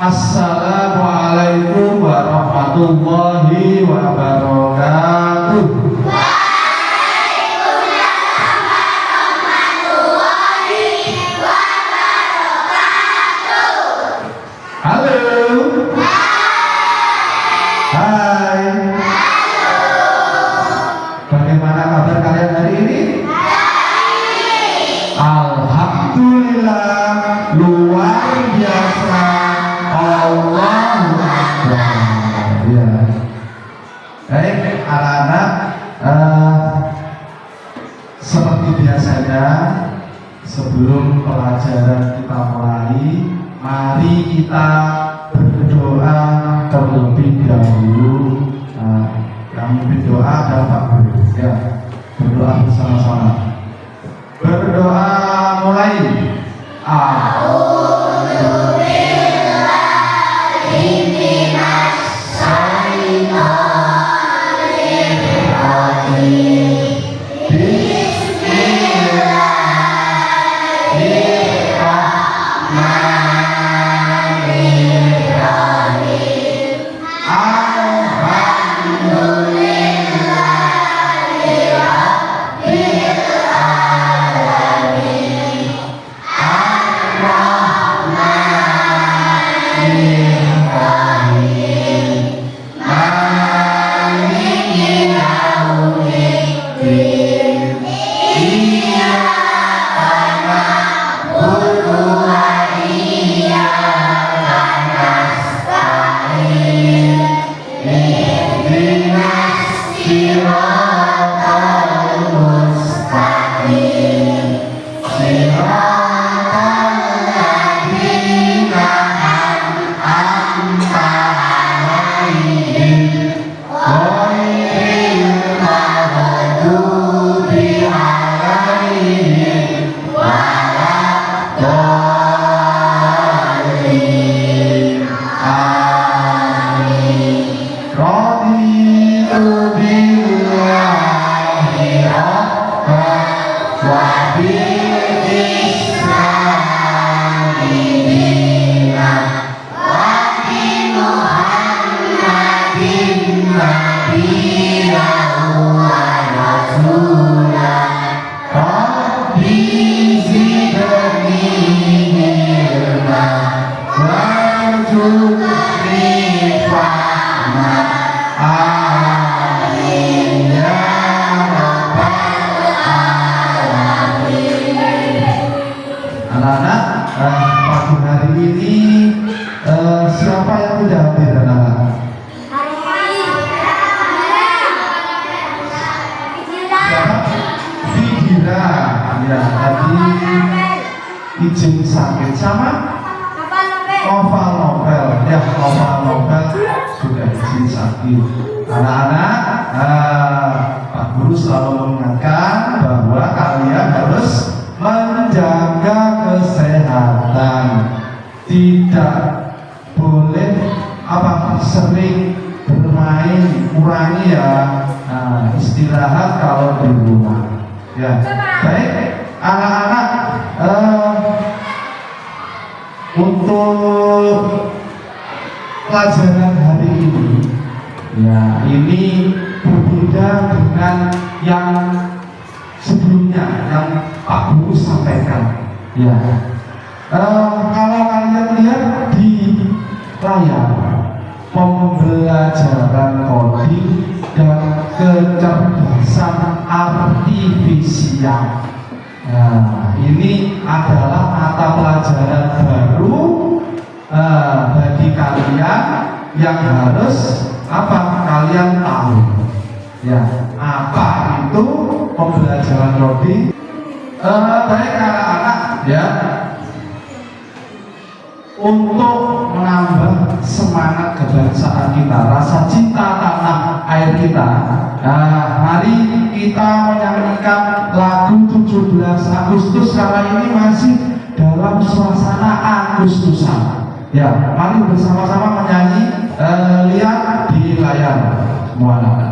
Assalamualaikum warahmatullahi wabarakatuh. Waalaikumsalam warahmatullahi wabarakatuh. Halo. Hai. Bagaimana kabar kalian hari ini? Alhamdulillah, luar biasa. Allahu Akbar. Ya. Baik, anak-anak, seperti biasanya sebelum pelajaran kita mulai, mari kita berdoa terlebih dahulu. Yang memimpin doa adalah Pak Guru. Ya, berdoa bersama-sama. Berdoa mulai. Anak-anak, pagi hari ini siapa yang tidak hadir, anak-anak? Vidira, ya, tadi izin sakit sama Novel Novel, ya, Novel Novel sudah izin sakit. Anak-anak, Pak Guru selalu mengingatkan bahwa kalian harus menjaga kesehatan, tidak boleh sering bermain, kurangi ya, istirahat kalau di rumah. Ya, baik, anak-anak, untuk pelajaran hari ini, ya, ini berbeda dengan yang sebelumnya yang Pak Guru sampaikan. Ya, kalau kalian lihat di layar, pembelajaran coding dan kecerdasan artifisial. Nah, ini adalah mata pelajaran baru bagi kalian yang harus kalian tahu. Ya, apa itu pembelajaran coding? Baik anak-anak, ya, untuk menambah semangat kebangsaan kita, rasa cinta tanah air kita. Mari kita menyanyikan lagu 17 Agustus karena ini masih dalam suasana Agustusan. Ya, mari bersama-sama menyanyi Lihat di layar semua anak.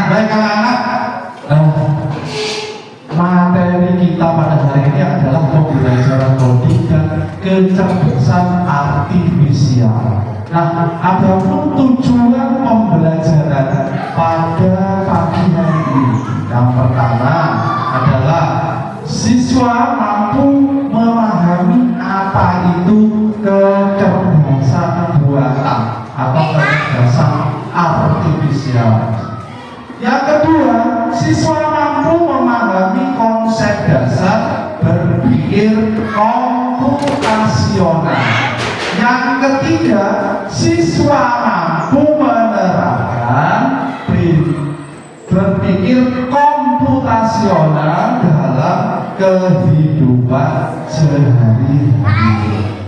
Baik anak-anak, materi kita pada hari ini adalah pembelajaran coding dan kecerdasan artifisial. Nah, adapun tujuan pembelajaran pada pagi hari ini, yang pertama adalah siswa mampu memahami apa itu kecerdasan buatan atau kecerdasan artifisial. Yang kedua, siswa mampu memahami konsep dasar berpikir komputasional. Yang ketiga, siswa mampu menerapkan berpikir komputasional dalam kehidupan sehari-hari.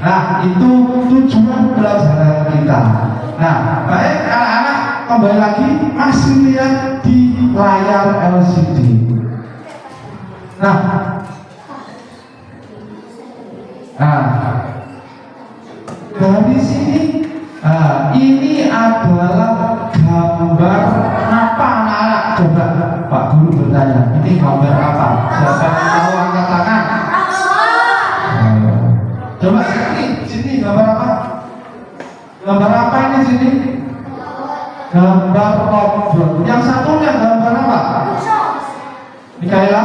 Nah, itu tujuan pelajaran kita. Nah, baik anak-anak, kembali lagi masih lihat di layar LCD. Nah, dari sini, ini adalah gambar apa anak-anak? Coba Pak Guru bertanya, ini gambar apa? Siapa yang tahu angkat tangan? Coba sini gambar apa? Gambar apa ini sini? Gambar robot. Yang satunya gambar apa? Mikaela?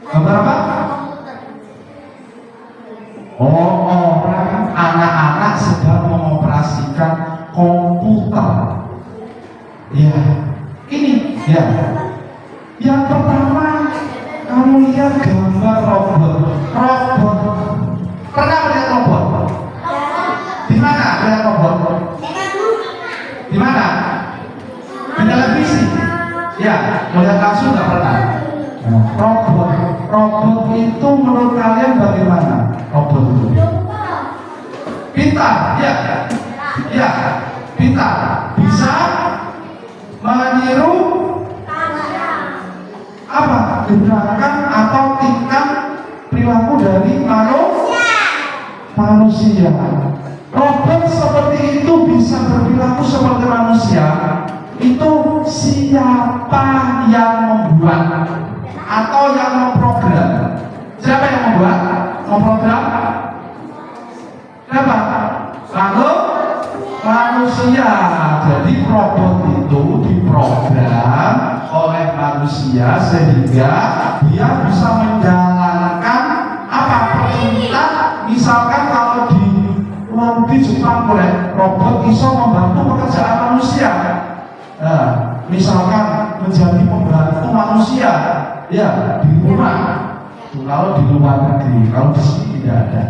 Gambar apa? Orang anak-anak sedang mengoperasikan komputer. Ya, ini ya. Yang pertama, kamu lihat gambar robot. Pernah melihat robot? Di mana melihat robot? Di mana? Di televisi. Ya, melihat langsung nggak pernah. Robot itu menurut kalian bagaimana? Robot itu pintar, ya, pintar, bisa meniru apa? Gerakan atau tingkah perilaku dari manusia. Robot seperti itu bisa berperilaku seperti manusia. Itu siapa yang membuat? atau yang memprogram? Siapa yang membuat? Memprogram? Siapa? Manusia. Jadi robot itu diprogram oleh manusia sehingga dia bisa menjalankan apa perintah. Misalkan kalau di Jepang robot bisa membantu pekerjaan manusia. Nah, misalkan menjadi pembantu manusia ya di rumah. Kalau di luar negeri, kalau di sini tidak ada.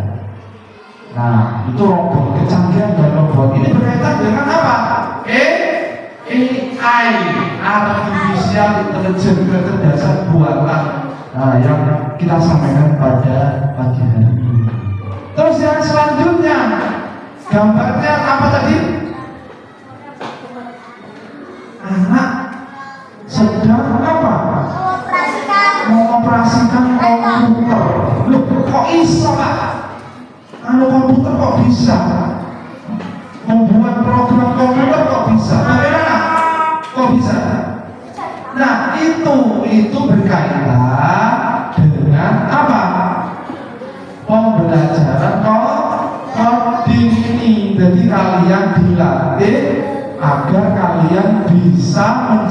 Nah, itu robot, kecanggihan dari robot ini berkaitan dengan apa? AI, artificial intelligence, kecerdasan buatan. Nah, yang kita sampaikan pada pagi hari ini. Terus yang selanjutnya, gambarnya apa tadi? Anak sedang apa? Mengoperasikan komputer. Loh, kok iso, Pak? Komputer kok bisa? Membuat program komputer kok bisa? Bagaimana? Kok bisa? Nah, itu berkaitan dengan apa? Pembelajaran coding ini. Jadi kalian dilatih agar kalian bisa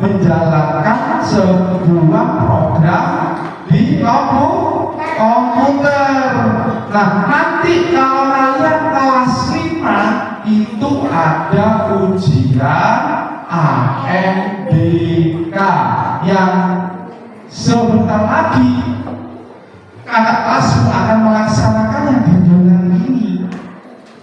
menjalankan sebuah program di komputer. Nah, nanti kalau kalian kelas 5 itu ada ujian AMDK yang sebentar lagi kakak kelasmu akan melaksanakannya di bulan ini.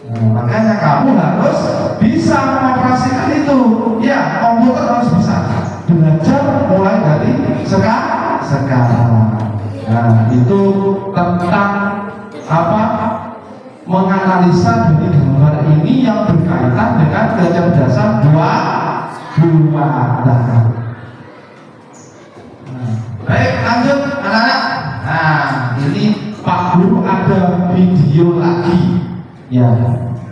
Nah, makanya kamu harus bisa mengoperasikan itu. Ya, komputer harus bisa belajar mulai dari sekarang. Nah, itu tentang apa? Menganalisa dari gambar ini yang berkaitan dengan kecerdasan buatan. Baik, lanjut anak-anak. Nah, ini Pak Guru ada video lagi ya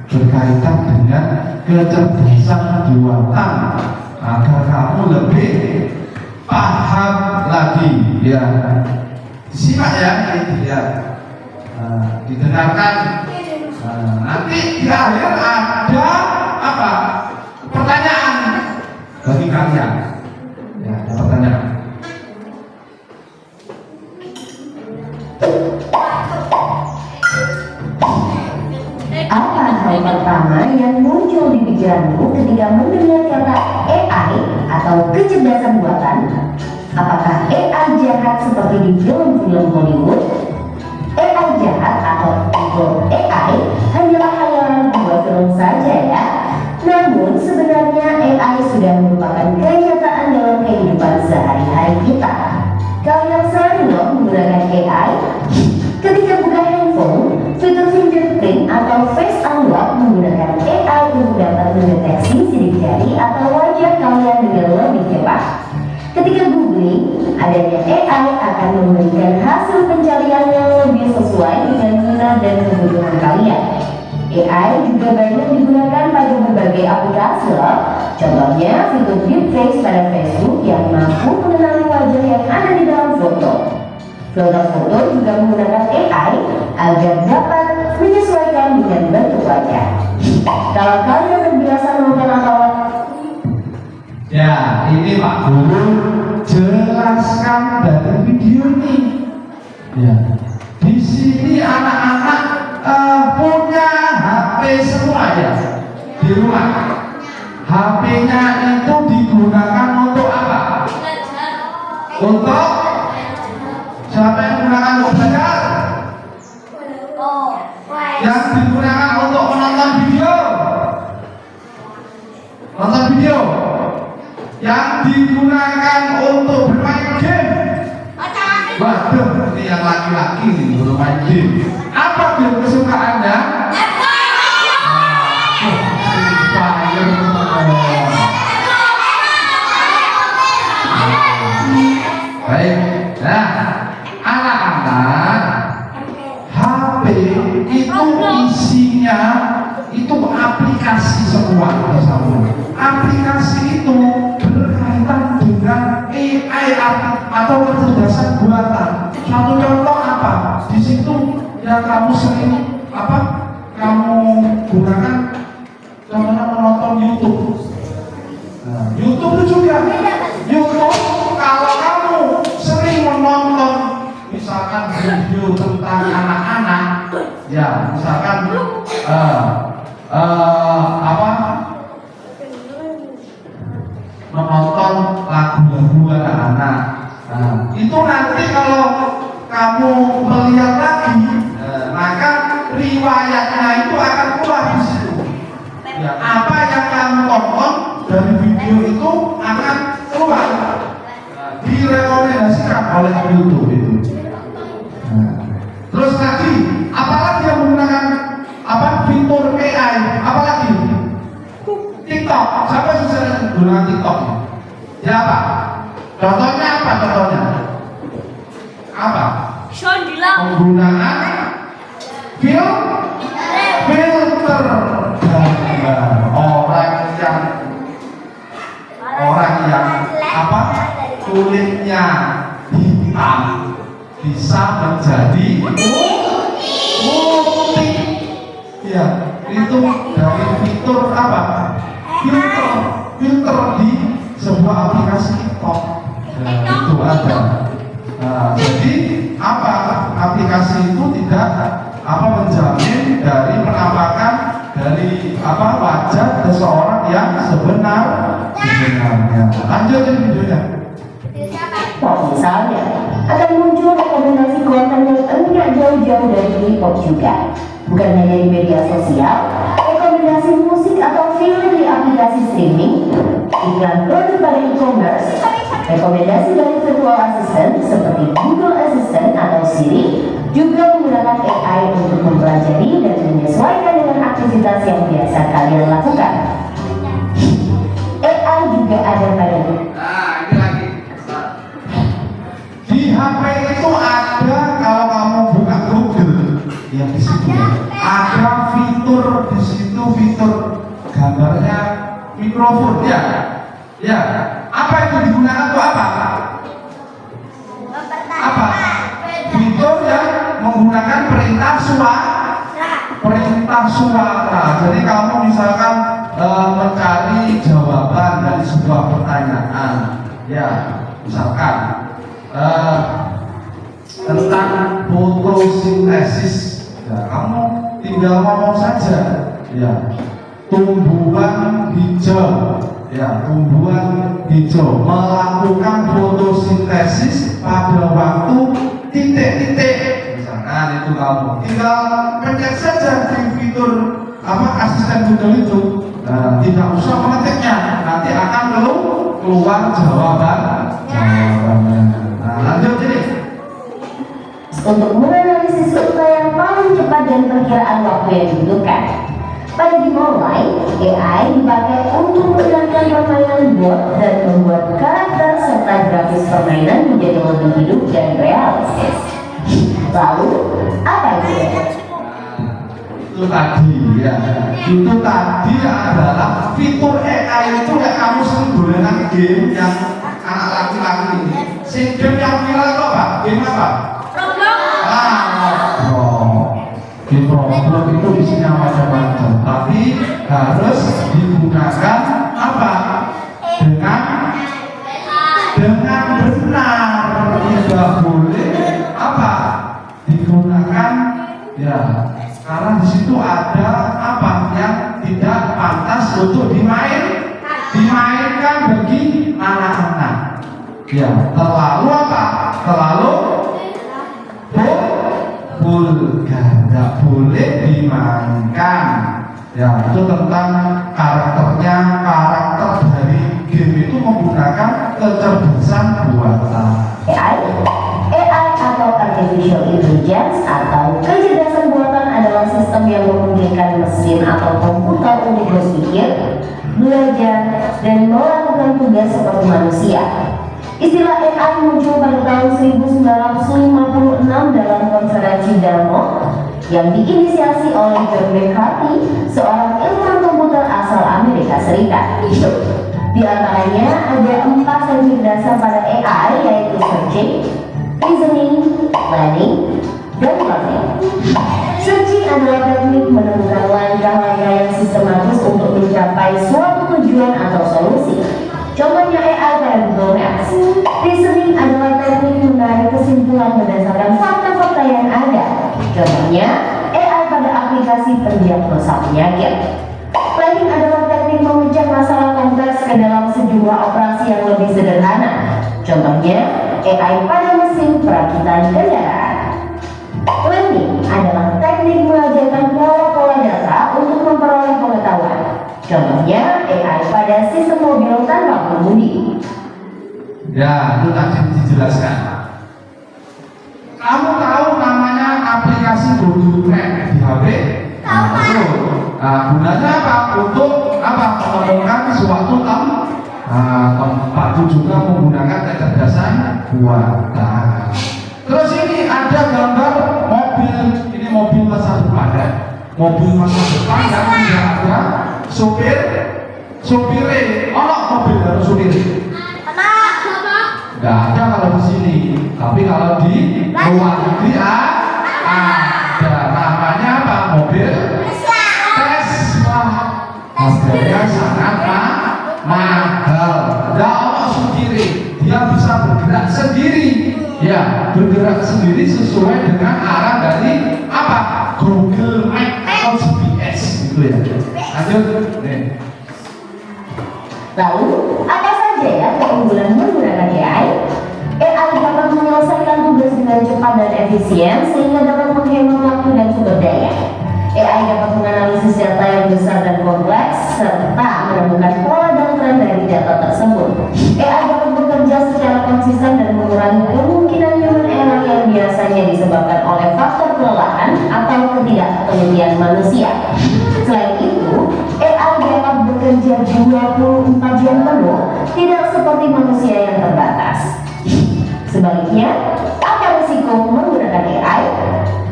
berkaitan dengan kecerdasan buatan agar kamu lebih paham lagi ya. Simak ya ini ya. Didengarkan. Nanti di akhir ada apa? Pertanyaan bagi kalian. Ya, ada pertanyaan. Apa hal pertama yang muncul di pikiranmu ketika mendengar kata AI atau kecerdasan buatan? Apakah AI jahat seperti di film-film Hollywood? AI jahat atau evil AI hanyalah hayalan buat film saja ya. Namun sebenarnya AI sudah merupakan kenyataan dalam kehidupan sehari-hari kita. Kalian sering loh menggunakan AI. Ketika buka handphone, fitur fingerprint atau face unlock menggunakan AI untuk dapat mendeteksi sidik jari atau wajah kalian dengan lebih cepat. Ketika googling, adanya AI akan memberikan hasil pencarian yang lebih sesuai dengan minat dan kebutuhan kalian. AI juga banyak digunakan pada berbagai aplikasi loh. Contohnya fitur deepfake pada Facebook yang mampu mengenali wajah yang ada di dalam foto. Filter foto juga menggunakan AI agar dapat menyesuaikan dengan bentuk wajah. Kalau kalian terbiasa nonton atau ya, ini Pak Guru jelaskan dari video ini. Ya, di sini anak-anak punya HP semua ya di rumah. HP-nya itu digunakan untuk apa? Untuk siapa yang menggunakan untuk belajar? Yang digunakan untuk menonton video. Nonton video. Yang digunakan untuk bermain game. Waduh, ini yang laki-laki nih bermain game. Apa game kesukaannya? Baik, nah anak-anak, HP itu isinya itu aplikasi semua. Aplikasi itu berkaitan dengan AI atau sering kamu gunakan contohnya menonton YouTube. Nah, YouTube itu juga. YouTube kalau kamu sering menonton misalkan video tentang anak-anak, ya misalkan menonton lagu-lagu anak-anak. Nah, itu nanti kalau kamu melihat lagi, maka riwayatnya itu akan keluar di situ. Ya, apa yang kamu tonton dari video itu akan keluar, direkomendasikan oleh YouTube itu. Nah, terus lagi, apalagi yang menggunakan fitur AI, apalagi TikTok. Siapa sih sering menggunakan TikTok? Ya apa? Contohnya apa? Contohnya apa? Penggunaan filter gambar. Orang yang kulitnya hitam bisa menjadi putih. Ya, itu dari fitur filter di sebuah aplikasi TikTok. Itu ada. Nah, jadi aplikasi itu tidak menjamin dari penampakan dari wajah seseorang yang sebenarnya. Lanjut videonya. Misalnya akan muncul rekomendasi konten yang enggak jauh-jauh dari K-pop juga. Bukan hanya di media sosial, rekomendasi musik atau film di aplikasi streaming, iklan produk pada e-commerce, rekomendasi dari virtual assistant seperti Google Assistant atau Siri juga menggunakan AI untuk mempelajari dan menyesuaikan dengan aktivitas yang biasa kalian lakukan. AI juga ada pada ini lagi. Di HP itu ada, kalau kamu buka Google, ya di situ ada fitur di situ, fitur gambarnya mikrofon, ya. Apa itu digunakan untuk apa? Fitur yang menggunakan perintah suara. Jadi kamu misalkan mencari jawaban dari sebuah pertanyaan, ya misalkan tentang fotosintesis, ya kamu tinggal ngomong saja, ya tumbuhan hijau melakukan fotosintesis pada waktu titik-titik, misalkan itu kamu tinggal pencet saja di fitur asisten Google itu. Nah, tidak usah mengetiknya, nanti akan keluar jawabannya. Nah, lanjut ini. Untuk menganalisis rute yang paling cepat dan perkiraan waktu yang dibutuhkan. Pada game online, AI dipakai untuk menjalankan permainan bot dan membuat karakter serta grafis permainan menjadi lebih hidup dan realistis. Lalu, apa itu? Itu tadi adalah fitur AI itu yang kamu sering gunakan game yang anak laki-laki ini. Game yang viral itu apa? Game apa? Game Roblox itu isinya macam-macam, tapi harus digunakan dengan benar, tidak boleh digunakan karena di situ ada yang tidak pantas untuk dimainkan bagi anak-anak. Terlalu vulgar, tidak boleh dimainkan. Itu tentang karakter dari game itu menggunakan kecerdasan buatan. AI atau artificial intelligence atau kecerdasan buatan adalah sistem yang memungkinkan mesin atau komputer untuk berpikir, belajar, dan melakukan tugas seperti manusia. Istilah AI muncul pada tahun 1956 dalam konferensi Dartmouth yang diinisiasi oleh John McCarthy, seorang ilmuwan komputer asal Amerika Serikat. Di antaranya ada 4 prinsip dasar pada AI, yaitu searching, reasoning, planning, dan learning. mencapai suatu tujuan atau solusi. Contohnya AI pada Google Maps. Reasoning adalah teknik menarik kesimpulan berdasarkan fakta-fakta yang ada. Contohnya AI pada aplikasi pendiagnosa penyakit. Planning adalah teknik memecah masalah kompleks ke dalam sejumlah operasi yang lebih sederhana. Contohnya AI pada mesin perakitan kendaraan. Learning adalah teknik mengajarkan pola-pola data untuk memperoleh pengetahuan. Contohnya AI pada sistem mobil tanpa pengemudi. Ya, itu tadi dijelaskan. Kamu tahu namanya aplikasi Google Map di HP? Tahu, Pak. Nah, gunanya apa? Untuk apa? Menemukan suatu tempat juga menggunakan kecerdasan buatan. Terus ini ada gambar mobil, ini mobil masa depan ya. Mobil masa depan yang tidak ada supirnya. Mobil harus supirnya. Nggak ada kalau di sini, tapi kalau di luar negeri ada. Namanya apa? Mobil Tesla. Harganya sangat mahal. Nggak ada supirnya, dia bisa bergerak sendiri. Ya, bergerak sendiri sesuai dengan arah dari apa? Google Map atau GPS gitu ya. Lanjut. Nih. Lalu, apa saja ya keunggulan menggunakan AI? AI dapat menyelesaikan tugas dengan cepat dan efisien sehingga dapat menghemat waktu dan sumber daya. AI dapat menganalisis data yang besar dan kompleks serta menemukan pola dan tren dari data tersebut. AI dapat bekerja secara konsisten dan mengurangi kemungkinan human error yang biasanya disebabkan oleh faktor kelelahan atau ketidaktelitian manusia. Selain itu, AI dapat bekerja 24 jam penuh, tidak seperti manusia yang terbatas. Sebaliknya, apa risiko menggunakan AI?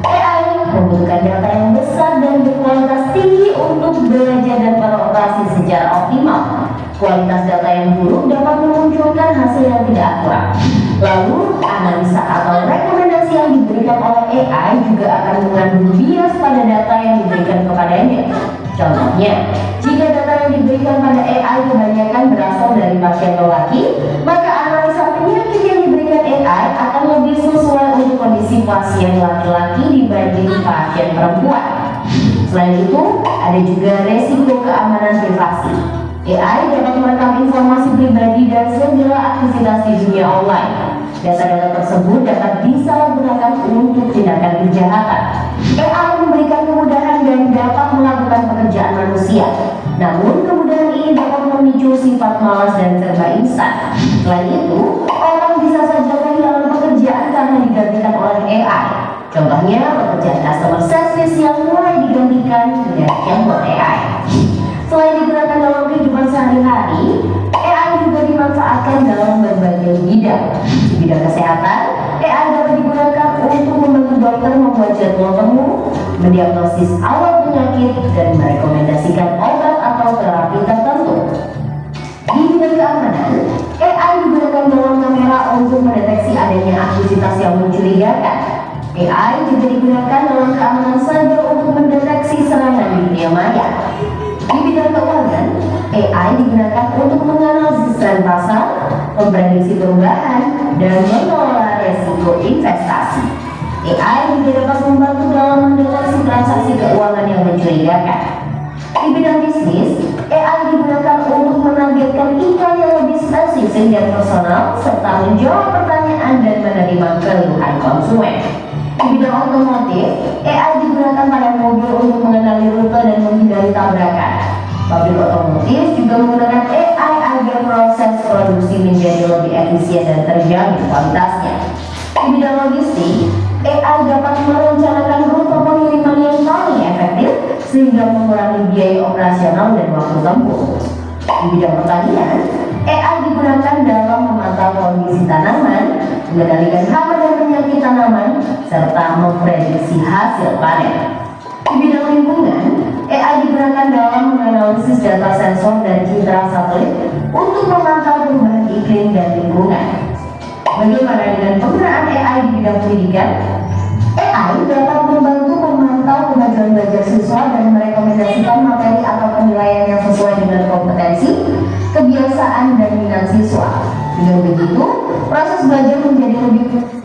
AI membutuhkan data yang besar dan berkualitas tinggi untuk belajar dan beroperasi secara optimal. Kualitas data yang buruk dapat memunculkan hasil yang tidak akurat. Lalu, analisa atau rekomendasi yang diberikan oleh AI juga akan mengandung bias pada data yang diberikan kepadanya. Contohnya, jika data yang diberikan pada AI kebanyakan berasal dari pasien lelaki, maka analisa penyakit yang diberikan AI akan lebih sesuai untuk kondisi pasien laki-laki dibanding pasien perempuan. Selain itu, ada juga resiko keamanan privasi. AI dapat merekam informasi pribadi dan segala aktivitas di dunia online. Data-data tersebut dapat disalahgunakan untuk tindakan kejahatan. AI memberikan kemudahan dan dapat melakukan pekerjaan manusia. Namun, kemudahan ini dapat memicu sifat malas dan serba instan. Selain itu, orang bisa saja kehilangan pekerjaan karena digantikan oleh AI. Contohnya, pekerjaan customer service yang mulai digantikan dengan chatbot AI. Selain digunakan dalam kehidupan sehari-hari, AI juga dimanfaatkan dalam berbagai bidang. Di bidang kesehatan, AI dapat digunakan untuk membantu dokter membuat jadwal temu, mendiagnosis awal penyakit, dan merekomendasikan obat atau terapi tertentu. Di bidang keamanan, AI digunakan dalam kamera untuk mendeteksi adanya aktivitas yang mencurigakan. AI juga digunakan dalam keamanan cyber untuk mendeteksi serangan di dunia maya. Di bidang keuangan, AI digunakan untuk menganalisis tren pasar, memprediksi perubahan, dan mengelola resiko investasi. AI juga dapat membantu dalam mendeteksi transaksi keuangan yang mencurigakan. Di bidang bisnis, AI digunakan untuk menargetkan iklan yang lebih spesifik dan personal, serta menjawab pertanyaan dan menerima keluhan konsumen. Di bidang otomotif, AI digunakan pada mobil untuk mengenali rute dan menghindari tabrakan. Pabrik otomotif juga menggunakan AI agar proses produksi menjadi lebih efisien dan terjamin kualitasnya. Di bidang logistik, AI dapat merencanakan rute pengiriman yang paling efektif sehingga mengurangi biaya operasional dan waktu tempuh. Di bidang pertanian, AI digunakan dalam memantau kondisi tanaman, mengendalikan hama dan penyakit tanaman, serta memprediksi hasil panen. Di bidang lingkungan, AI digunakan dalam menganalisis data sensor dan citra satelit untuk memantau perubahan iklim dan lingkungan. Bagaimana dengan penggunaan AI di bidang pendidikan? AI dapat membantu memantau kemajuan belajar siswa dan merekomendasikan materi atau penilaian yang sesuai dengan dan minat siswa. Dengan begitu, proses belajar menjadi lebih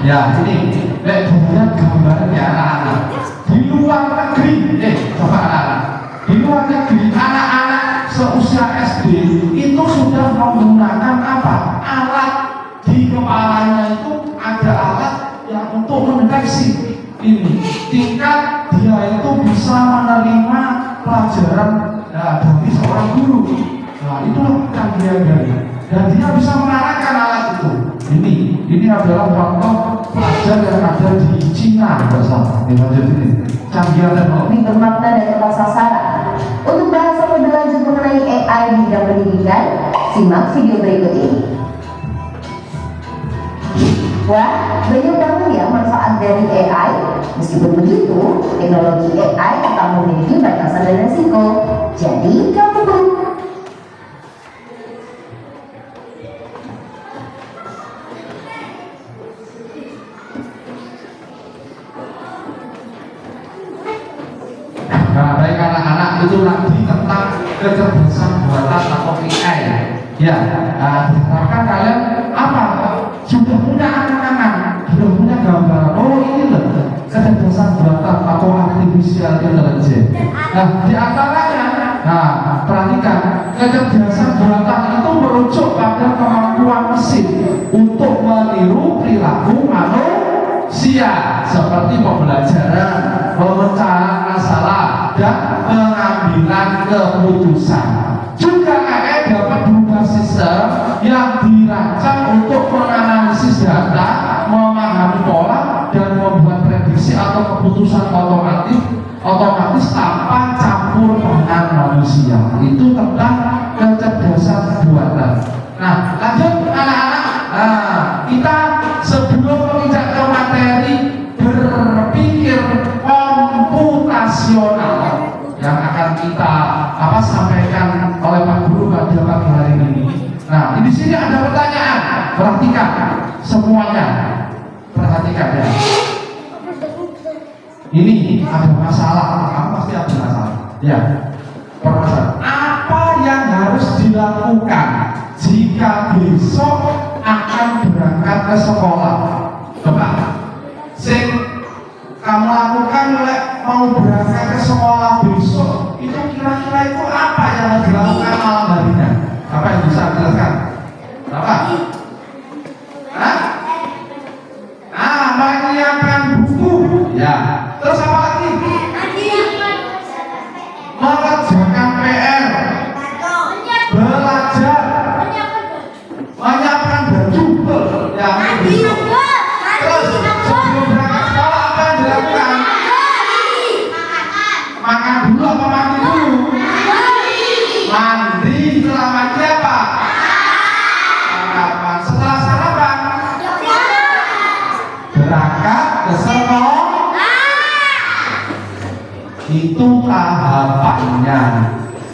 Ya, ini lihat gambarnya anak-anak di luar negeri. Coba anak-anak di luar negeri, anak-anak seusia SD itu sudah menggunakan apa? Alat di kepalanya itu ada alat yang untuk mendeteksi ini tingkat dia itu bisa menerima pelajaran dari seorang guru. Nah, itulah kecanggihan dan dia bisa mengarahkan alat itu. Ini adalah contoh pelajar yang ada di Cina bersama. Ini canggihan teknologi bermakna dan tepat sasaran. Untuk bahas lebih lanjut mengenai AI di bidang pendidikan, simak video berikut ini. Wah, banyak banget ya manfaat dari AI. Meskipun begitu, teknologi AI tetap memiliki batasan dan resiko. Jadi, kamu perlu baik anak-anak itu nanti tentang kecerdasan buatan atau AI. Ya, diharapkan kalian apa? Sudah punya angan-angan, sudah punya gambaran. Oh ini loh kecerdasan buatan atau artificial intelligence. Nah, di antaranya, perhatikan kecerdasan buatan itu merujuk pada kemampuan mesin untuk meniru perilaku manusia seperti pembelajaran, pemecahan masalah, dan pengambilan keputusan. Juga AI dapat berubah sistem yang dirancang untuk menganalisis data, memahami pola, dan membuat prediksi atau keputusan otomatis tanpa campur tangan manusia. Itu tentang kecerdasan buatan. Nah, lanjut anak-anak. Kita sebelum menginjak ke materi berpikir komputasional yang akan kita sampaikan oleh Pak Guru pada pagi hari ini. Nah, di sini ada pertanyaan. Perhatikan semuanya. Perhatikan ya. Ini ada masalah. Kamu pasti ada masalah. Ya. Permasalahan. Apa yang harus dilakukan jika besok akan berangkat ke sekolah? Coba. Kamu lakukan mau berangkat ke sekolah besok, itu kira-kira itu apa yang harus dilakukan malam harinya? Apa yang bisa dijelaskan? Apa? Menyiapkan buku. Ya. Terus apa lagi? Mengerjakan PR. Belajar. Menyiapkan baju. Ya. Terus sebelum berangkat sekolah apa yang dilakukan? Makan dulu apa mandi dulu? Mandi. Setelah mandi apa? Sarapan. Setelah sarapan berangkat ke sekolah. Itu tahapannya.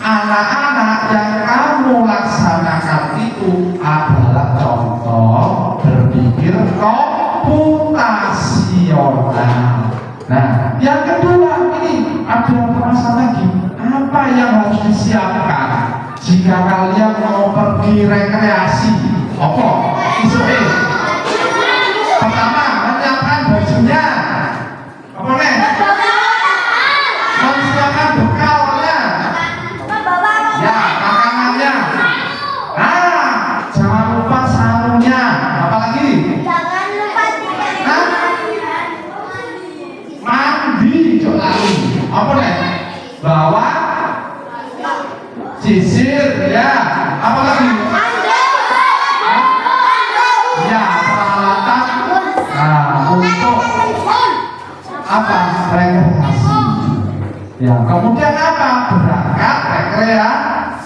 Anak-anak yang kamu laksanakan itu adalah contoh berpikir komputasional. Nah, yang kedua ini ada permasalahan lagi. Apa yang harus disiapkan jika kalian mau pergi rekreasi? Apa? Pertama, menyiapkan bajunya. Apa nih? Menyiapkan bekalnya. Ya, makanannya. Jangan lupa sarungnya. Apalagi? Mandi, lalu apa nih? Bawa sisir, ya. Apa lagi? Ya, peralatan. Untuk apa? Rekreasi. Ya, kemudian apa? Berangkat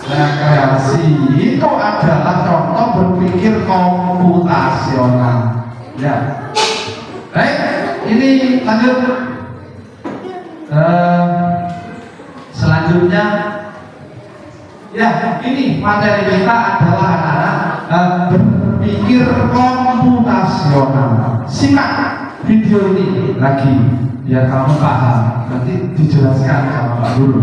rekreasi. Itu adalah contoh berpikir komputasional. Ya. Baik, ini lanjut. Selanjutnya, ya ini materi kita adalah anak-anak berpikir komputasional. Simak video ini lagi biar kamu paham. Nanti dijelaskan sama Pak Guru.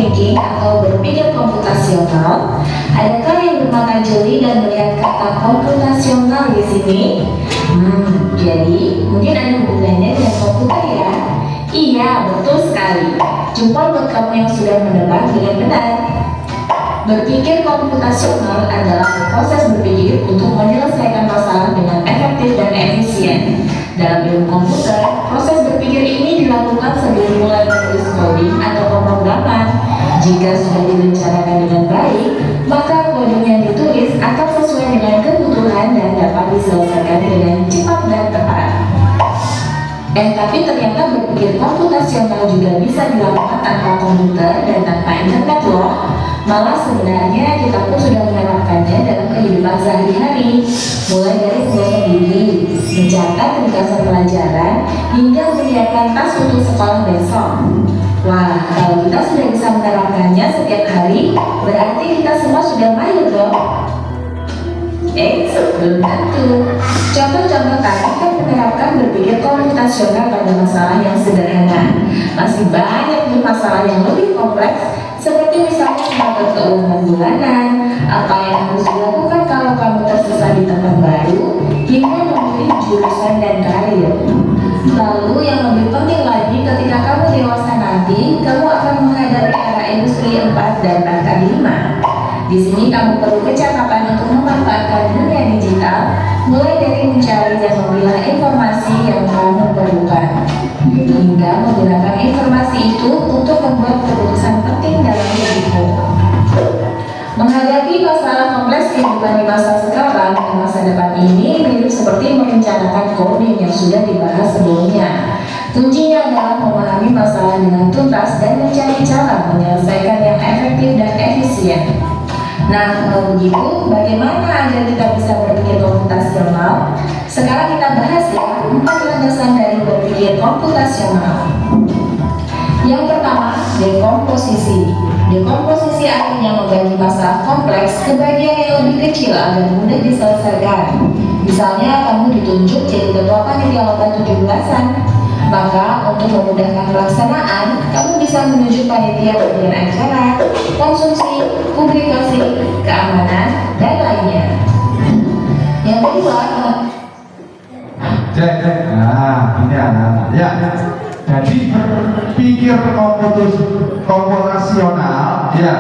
thinking atau berpikir komputasional? Adakah yang bermata jeli dan melihat kata komputasional di sini? Jadi mungkin ada hubungannya dengan komputer ya? Iya, betul sekali. Jempol buat kamu yang sudah menebak dengan benar. Berpikir komputasional adalah proses berpikir untuk menyelesaikan masalah dengan efektif dan efisien. Dalam ilmu komputer, proses berpikir ini dilakukan sebelum mulai menulis coding atau pemrograman. Jika sudah direncanakan dengan baik, maka coding yang ditulis akan sesuai dengan kebutuhan dan dapat diselesaikan dengan cepat dan tepat. Tapi ternyata berpikir komputasional juga bisa dilakukan tanpa komputer dan tanpa internet loh. Malah sebenarnya kita pun sudah menerapkannya dalam kehidupan sehari-hari, mulai dari menggosok gigi, mencatat ringkasan pelajaran, hingga menyiapkan tas untuk sekolah besok. Wah, kalau kita sudah bisa menerapkannya setiap hari, berarti kita semua sudah mahir dong. Belum tentu. Contoh-contoh tadi kan menerapkan berpikir komputasional pada masalah yang sederhana. Masih banyak nih masalah yang lebih kompleks, seperti misalnya mengatur keuangan bulanan, apa yang harus dilakukan kalau kamu tersesat di tempat baru, hingga memilih jurusan dan karir. Lalu yang lebih penting lagi, ketika kamu dewasa nanti, kamu akan menghadapi era industri 4 dan bahkan 5. Di sini kamu perlu kecakapan untuk memanfaatkan dunia digital, mulai dari mencari dan memilah informasi yang kamu perlukan, hingga menggunakan informasi itu untuk membuat keputusan penting dalam hidupmu. Menghadapi masalah kompleks kehidupan di masa sekarang dan masa depan ini mirip seperti merencanakan coding yang sudah dibahas sebelumnya. Kuncinya adalah memahami masalah dengan tuntas dan mencari cara menyelesaikan yang efektif dan efisien. Nah, kalau begitu, bagaimana agar kita bisa berpikir komputasional? Sekarang kita bahas ya, 4 landasan dari berpikir komputasional. Yang pertama, dekomposisi. Dekomposisi artinya membagi masalah kompleks ke bagian yang lebih kecil agar mudah diselesaikan. Misalnya, kamu ditunjuk jadi ketua panitia lomba 17-an. Maka untuk memudahkan pelaksanaan, kamu bisa menunjuk panitia bagian acara, konsumsi, publikasi, keamanan, dan lainnya. Yang kedua, ini anak-anak ya. Jadi berpikir komputasional, ya.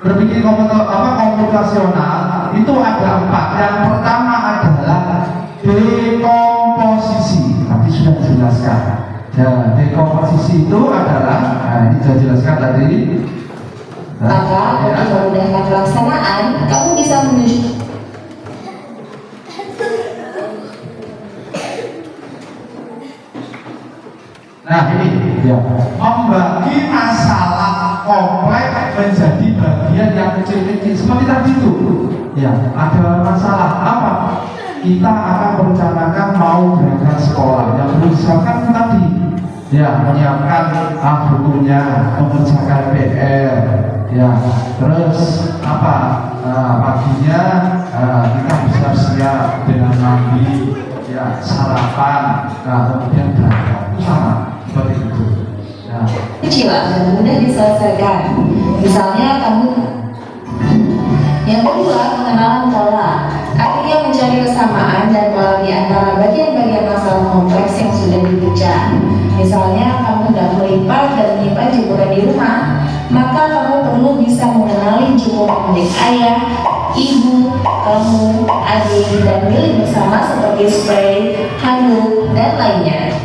Berpikir komputasional itu ada 4. Yang pertama adalah dekomposisi. Tadi sudah dijelaskan. Ya, dekomposisi itu adalah, ini sudah dijelaskan tadi. maka untuk memudahkan pelaksanaan, kamu bisa menunjuk. Nah ini ya, membagi masalah kompleks menjadi bagian yang kecil-kecil seperti tadi itu. Ya, ada masalah apa? Kita akan merencanakan mau berangkat sekolah. Yang perlu disiapkan tadi, ya menyiapkan bukunya, mengerjakan PR, ya terus apa? Paginya kita bisa siap dengan mandi, ya sarapan, kemudian berangkat. Itu sama seperti itu. Ya. Kecil dan mudah diselesaikan. Misalnya kamu. Yang kedua, pengenalan pola. Artinya mencari kesamaan dan pola di antara bagian-bagian masalah kompleks yang sudah dipecah. Misalnya kamu hendak melipat dan menyimpan jemuran di rumah, maka kamu perlu bisa mengenali jemuran milik ayah, ibu, kamu, adik, dan milik bersama seperti spray, handuk, dan lainnya.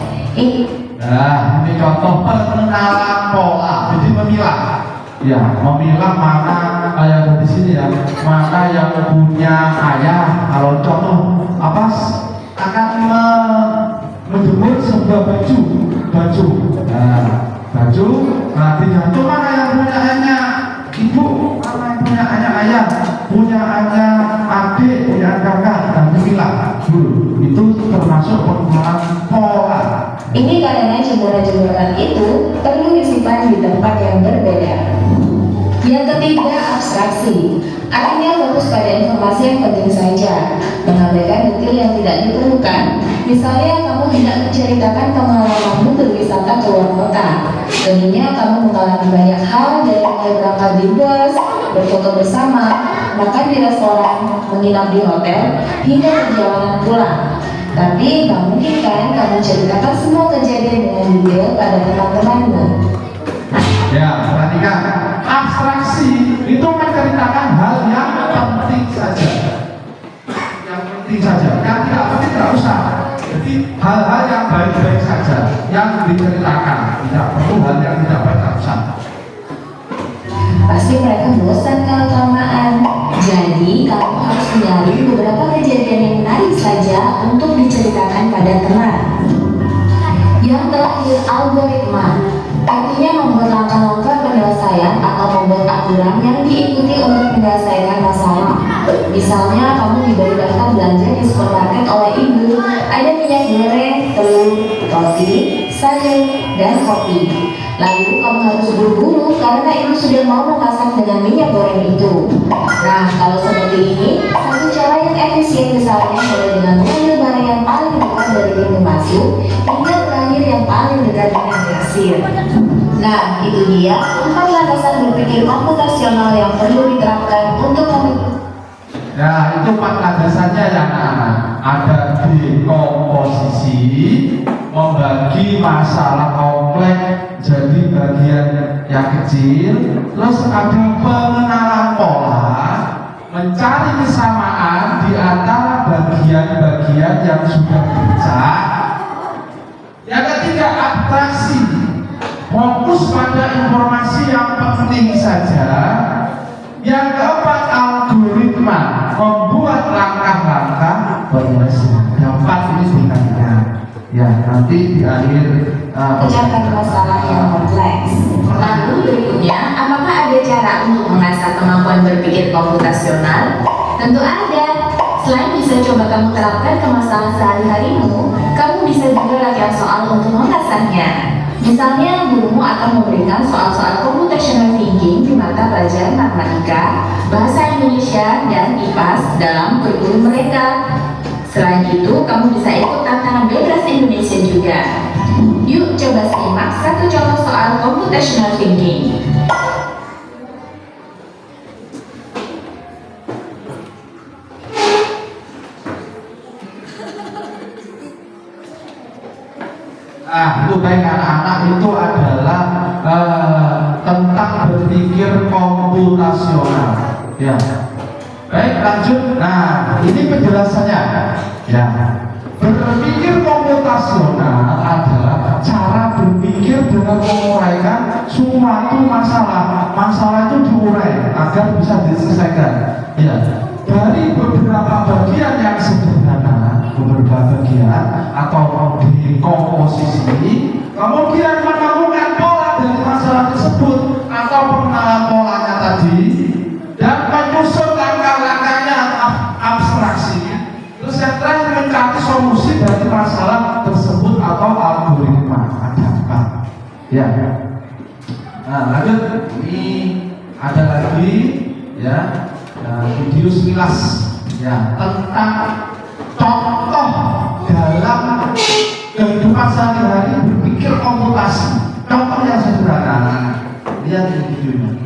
Nah, ini contoh pengenalan pola. Jadi memilah. Ya, memilah mana yang di sini ya, mana yang punya ayah. Kalau contoh apa akan menjemur sebuah baju. Nah, digantung mana yang punya ayah ibu, mana yang punya ayah, punya ayah adik, punya kakak, dan memilah dulu. Itu termasuk pengenalan pola. Ini karena jemuran-jemuran itu perlu disimpan di tempat yang berbeda. Yang ketiga, abstraksi. Artinya fokus pada informasi yang penting saja, mengabaikan detail yang tidak diperlukan. Misalnya, kamu hendak menceritakan pengalamanmu berwisata berangkat keluar kota. Tentunya kamu mengalami banyak hal dari mulai berangkat di bus, berfoto bersama, makan di restoran, menginap di hotel, hingga perjalanan pulang. Tapi nggak mungkin kan kamu ceritakan semua kejadian dengan detail pada teman-temanmu. Ya, perhatikan. Abstraksi itu menceritakan hal yang penting saja. Yang penting saja. Yang tidak penting tidak usah. Jadi hal-hal yang baik-baik saja yang diceritakan. Tidak perlu hal yang tidak baik, tidak usah. Pasti mereka bosan kalau kelamaan. Jadi kamu harus mencari beberapa kejadian yang menarik saja untuk diceritakan pada teman. Yang terakhir, algoritma. Artinya membuat langkah-langkah penyelesaian atau membuat aturan yang diikuti untuk menyelesaikan masalah. Misalnya kamu diberi daftar belanja di supermarket oleh ibu. Ada minyak goreng, telur, roti, sayur, dan kopi. Lalu kamu harus buru-buru karena ibu sudah mau memasak dengan minyak goreng itu. Nah, kalau seperti ini, satu cara yang efisien misalnya mulai dengan mengambil barang yang paling dekat dari pintu masuk hingga terakhir yang paling dekat dengan kasir. Nah, itu dia 4 landasan berpikir komputasional yang perlu diterapkan untuk Ya, itu 4 landasannya ya anak-anak. Ada dekomposisi, membagi masalah kompleks jadi bagian yang kecil, terus ada pengenalan pola, mencari kesamaan di antara bagian-bagian yang sudah dipecah. Yang ketiga, abstraksi, fokus pada informasi yang penting saja. Yang keempat, algoritma, membuat langkah-langkah penyelesaian. Yang 4 ini sebenarnya. Ya, nanti di akhir pecahkan masalah yang kompleks. Lalu berikutnya, apakah ada cara untuk mengasah kemampuan berpikir komputasional? Tentu ada. Selain bisa coba kamu terapkan ke masalah sehari-harimu, kamu bisa juga latihan soal untuk mengasahnya. Misalnya, gurumu akan memberikan soal-soal computational thinking di mata pelajaran matematika, bahasa Indonesia, dan IPAS dalam kurikulum mereka. Selain itu, kamu bisa ikut tantangan bebas Indonesia juga. Yuk coba simak satu contoh soal computational thinking. itu baik anak-anak, itu adalah tentang berpikir komputasional. Ya. Baik, lanjut. Nah, ini penjelasannya. Ya. Berpikir komputasional adalah cara berpikir dengan menguraikan suatu masalah. Masalah itu diurai agar bisa diselesaikan. Ya. Dari beberapa bagian yang sederhana, beberapa bagian atau dekomposisi, kemudian menemukan pola dari masalah tersebut atau pengenalan polanya tadi, dan menyusun langkah-langkahnya atau abstraksinya. Terus yang terakhir mencari solusi dari masalah tersebut atau algoritma. Ada apa? Ya. Nah, lanjut. Ini ada lagi ya. Video sekilas ya tentang contoh dalam kehidupan sehari-hari berpikir komputasi. Contoh yang sederhana. Lihat ini videonya.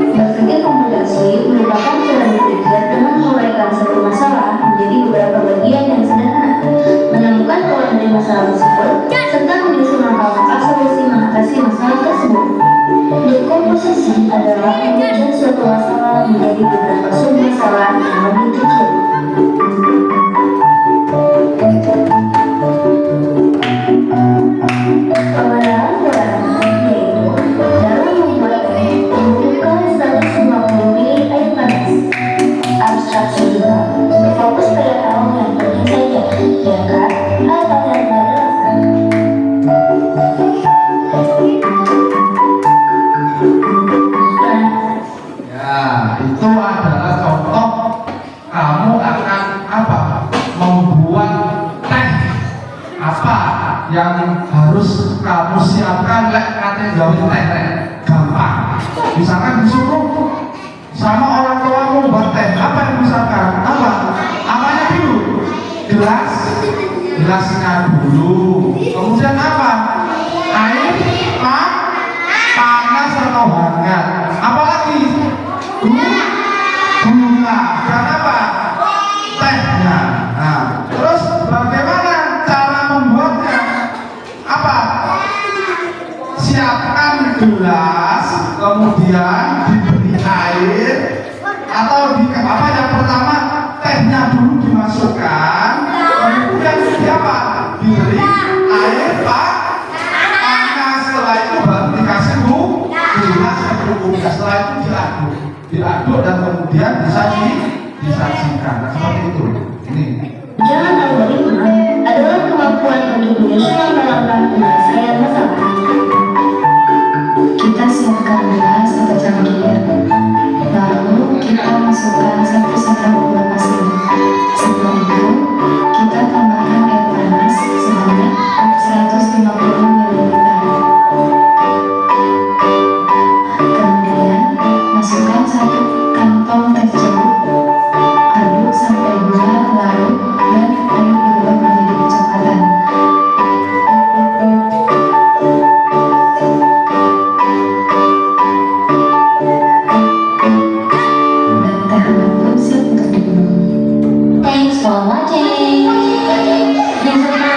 Berpikir komputasi merupakan cara berpikir dengan menguraikan satu masalah menjadi beberapa bagian yang sederhana, menemukan pola dari masalah tersebut, serta menyusun langkah-langkah solusi mengatasi masalah tersebut. Dekomposisi adalah memecah suatu masalah menjadi beberapa sub-masalah yang lebih kecil. Pengenalan pola yaitu dalam membuat membuka status 50 mili air panas. Abstraksi juga berfokus pada hal yang penting saja, biarkan hal-hal yang tidak relevan. Ya, itu adalah contoh kamu akan apa? Membuat teh apa yang harus kamu siapkan lek kate gawe teh? Gampang. Misalkan disuruh sama orang tuamu buat teh, apa yang misalkan? Apanya dulu? Gelasnya dulu. Kemudian apa? Air, panas atau hangat. Apalagi? Gula. Dan apa? Tehnya. Nah, terus bagaimana cara membuatnya? Apa? Siapkan gelas, kemudian diberi air, atau apa yang pertama tehnya dulu dimasukkan, kemudian apa? Diberi air panas, setelah itu baru dikasih gelas secukupnya. Setelah itu diaduk dan kemudian disajikan. Nah, seperti itu. Ini. Jalan algoritma adalah kemampuan untuk menyusun dalam penyelesaian masalah. Kita siapkan gelas atau cangkir, lalu kita masukkan satu sendok gula pasir. Setelah itu, kita tambahkan air panas sebanyak 150 ml. Kemudian, masukkan satu kantong teh jeruk. Aduk sampai gula larut dan air berubah menjadi kecoklatan. Dan teh hangat pun siap untuk diminum. Thanks for watching. Jangan lupa.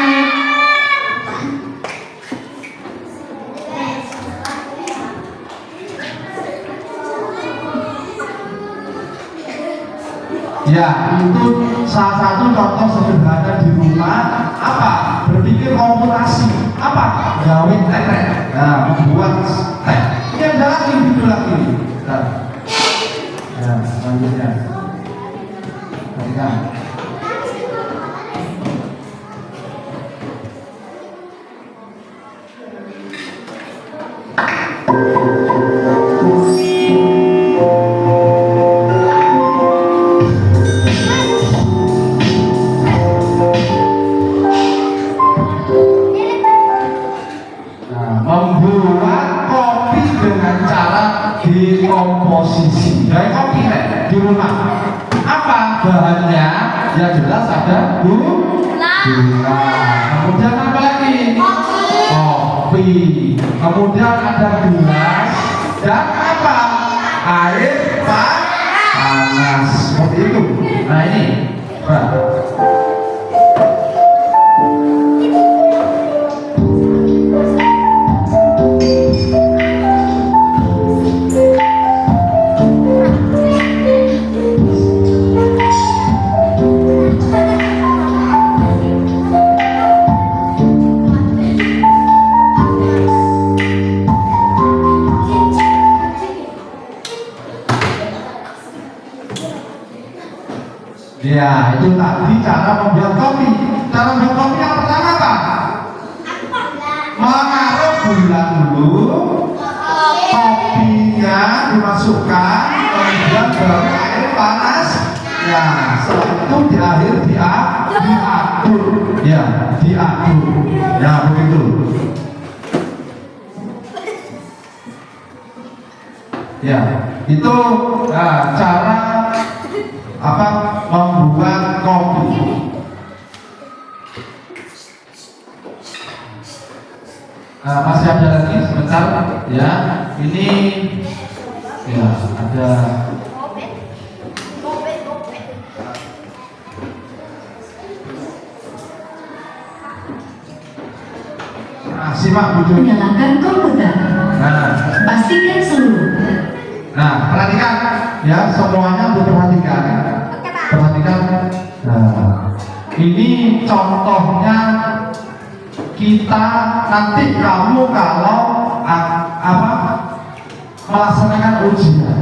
Ya, itu salah satu contoh sederhana di rumah. Apa? Berpikir komputasi. Apa? Gawe teh. Nah, membuat teh. Ini ada lagi, video lagi. Nah, ya, selanjutnya. Perhatikan. Membuat kopi dengan cara dekomposisi. Dari kopi di rumah. Apa bahannya? Ya jelas ada gula. Kemudian apa lagi? Kopi. Kemudian ada gelas dan apa? Air panas. Seperti itu. Nah ini. Ya, itu tadi cara membuat kopi. Cara membuat kopi yang pertama apa? Menaruh gula dulu, kopinya dimasukkan, kemudian baru air panas. Ya, setelah itu di akhir diaduk. Ya, diaduk. Ya, begitu. Ya, itu cara apa membuat kopi. Masih ada lagi sebentar ya. Ini ya ada simak video. Nyalakan komputer. Pastikan seluruh. Nah, perhatikan ya, semuanya diperhatikan. Perhatikan. Nah, ini contohnya kita nanti kamu kalau melaksanakan ujian.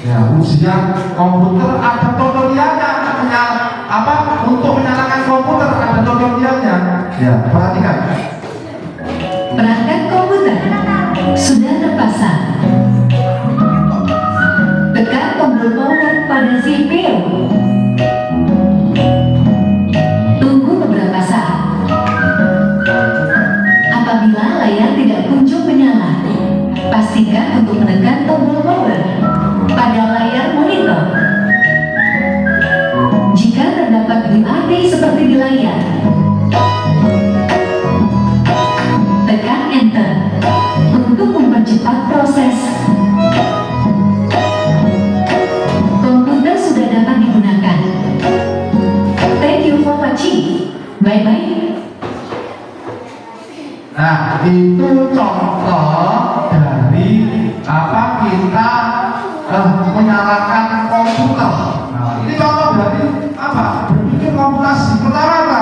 Ya, ujian komputer ada tutorialnya. Untuk menyalakan komputer ada tutorialnya. Ya, perhatikan. Perangkat komputer sudah terpasang. Tekan tombol power pada CPU. Tunggu beberapa saat. di layar. Tekan Enter untuk mempercepat proses. Komputer sudah dapat digunakan. Thank you for watching. Bye-bye. Nah, itu contoh dari apa kita menyalakan komputer. Nah, ini contoh dari apa? Berpikir komputasi. Pertama apa?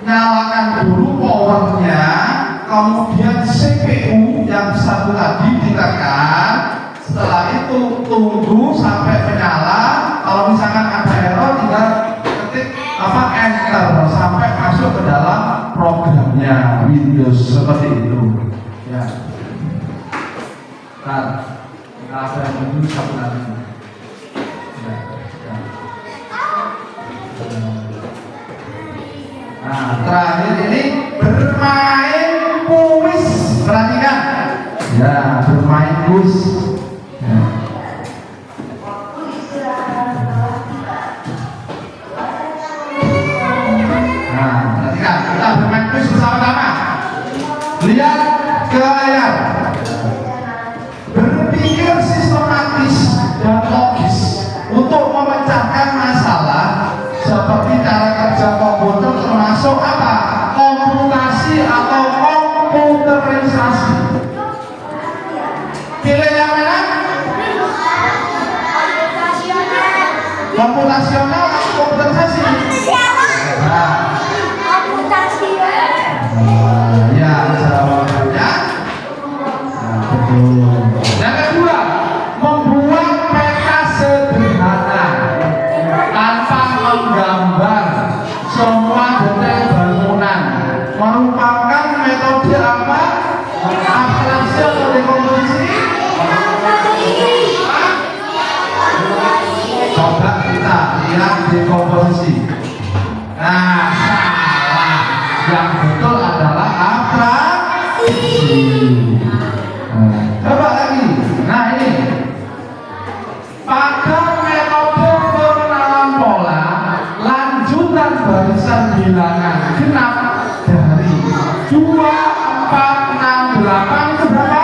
Nyalakan dulu powernya, kemudian CPU yang satu tadi ditekan. Setelah itu tunggu sampai menyala. Kalau misalkan ada error, tinggal ketik apa enter sampai masuk ke dalam programnya Windows seperti itu. Ya. Nah, kita ada dulu satu lagi. Ya, ya. Nah, terakhir ini bermain kuis. Perhatikan. Ya, bermain kuis. Ya. Nah, perhatikan. Kita bermain kuis bersama-sama. Lihat ke layar. Berpikir sistematis dan logis untuk memecahkan masalah seperti cara kerja komputer termasuk apa? Komputasi atau komputerisasi. Pilih yang mana? Komputasional atau komputerisasi? Nah, ya jawabannya. Nah, betul. Yang kedua, membuat peta sederhana tanpa menggambar semua detail bangunan merupakan metode apa? Abstraksi atau dekomposisi? Coba kita lihat dekomposisi. Nah, salah. Yang betul adalah abstraksi. Coba lagi. Nah, ini pada metode pengenalan pola lanjutan barisan bilangan genap dari 2, 4, 6, 8 itu berapa?